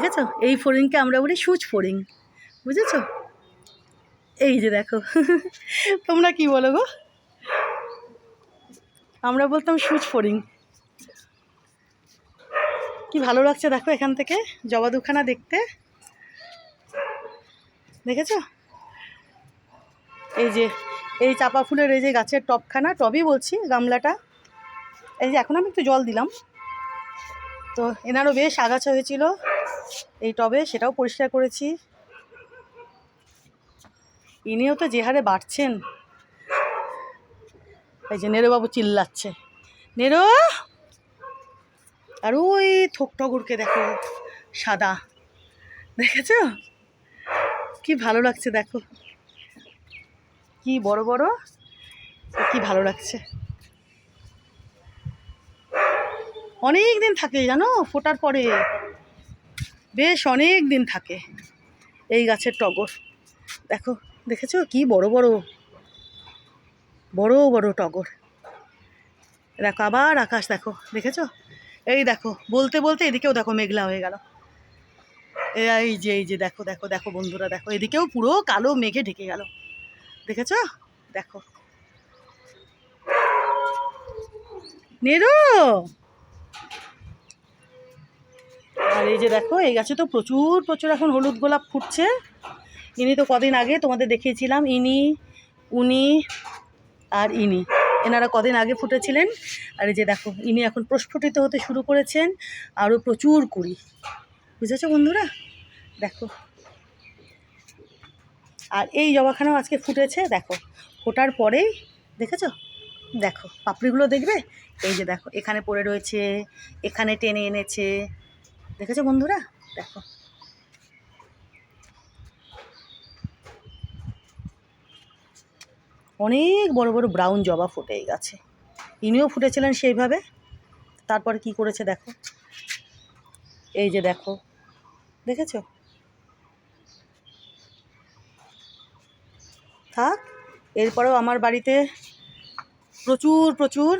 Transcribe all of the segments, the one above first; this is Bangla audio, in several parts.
বুঝেছো, এই ফড়িংকে আমরা বলি সূচ ফড়িং, বুঝেছো? এই যে দেখো তোমরা কি বলো গো? আমরা বলতাম সূচ ফড়িং। কি ভালো লাগছে দেখো এখান থেকে জবা দুখানা দেখতে, দেখেছো? এই যে এই চাপা ফুলের এই যে গাছের টবখানা, টবই বলছি, গামলাটা, এই যে এখন আমি একটু জল দিলাম, তো এনারও বেশ আগাছা হয়েছিল এই টবে, সেটাও পরিষ্কার করেছি। ইনিও তো যে হারে বাড়ছেন। এই যে নেরোবাবু চিল্লাচ্ছে, নেরো। আর ওই থোক টগরকে দেখো সাদা, দেখেছো? কি ভালো লাগছে দেখো, কি বড় বড়, কি ভালো লাগছে। অনেক দিন থাকে জানো, ফোটার পরে বেশ অনেক দিন থাকে এই গাছের টগর। দেখো, দেখেছো কি বড় বড় বড় বড় টগর। দেখো আবার আকাশ দেখো, দেখেছো? এই দেখো বলতে বলতে এদিকেও দেখো মেঘলা হয়ে গেল। এই যে দেখো দেখো দেখো বন্ধুরা, দেখো এদিকেও পুরো কালো মেঘে ঢেকে গেল, দেখেছো? দেখো নেরো। আর এই যে দেখো এই গাছে তো প্রচুর প্রচুর এখন হলুদ গোলাপ ফুটছে। ইনি তো কদিন আগে তোমাদের দেখিয়েছিলাম, উনি আর এনারা কদিন আগে ফুটেছিলেন। আর এই যে দেখো ইনি এখন প্রস্ফুটিত হতে শুরু করেছেন, আরও প্রচুর কুড়ি, বুঝেছো বন্ধুরা? দেখো, আর এই জবাখানাও আজকে ফুটেছে, দেখো ফোটার পরেই, দেখেছো? দেখো পাপড়িগুলো দেখবে, এই যে দেখো এখানে পড়ে রয়েছে, এখানে টেনে এনেছে, দেখেছো বন্ধুরা? দেখো অনেক বড় বড় ব্রাউন জবা ফুটে গেছে। ইনিও ফুটেছিলেন সেইভাবে, তারপরে কি করেছে দেখো, এই যে দেখো, দেখেছো? থাক, এরপরেও আমার বাড়িতে প্রচুর প্রচুর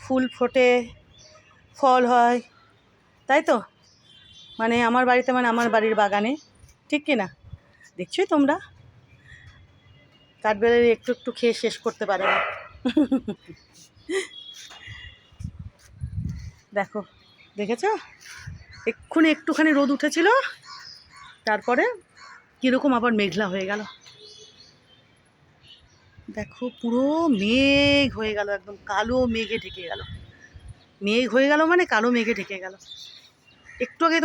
ফুল ফোটে, ফল হয়, তাই তো? মানে আমার বাড়িতে, মানে আমার বাড়ির বাগানে, ঠিক কি না? দেখছোই তোমরা, কাঠবেলারি একটু একটু খেয়ে শেষ করতে পারে না। দেখো, দেখেছো? এক্ষুনি একটুখানি রোদ উঠেছিল, তারপরে কীরকম আবার মেঘলা হয়ে গেল। দেখো পুরো মেঘ হয়ে গেল, একদম কালো মেঘে ঢেকে গেল। মেঘ হয়ে গেল মানে কালো মেঘে ঢেকে গেল। একটু আগে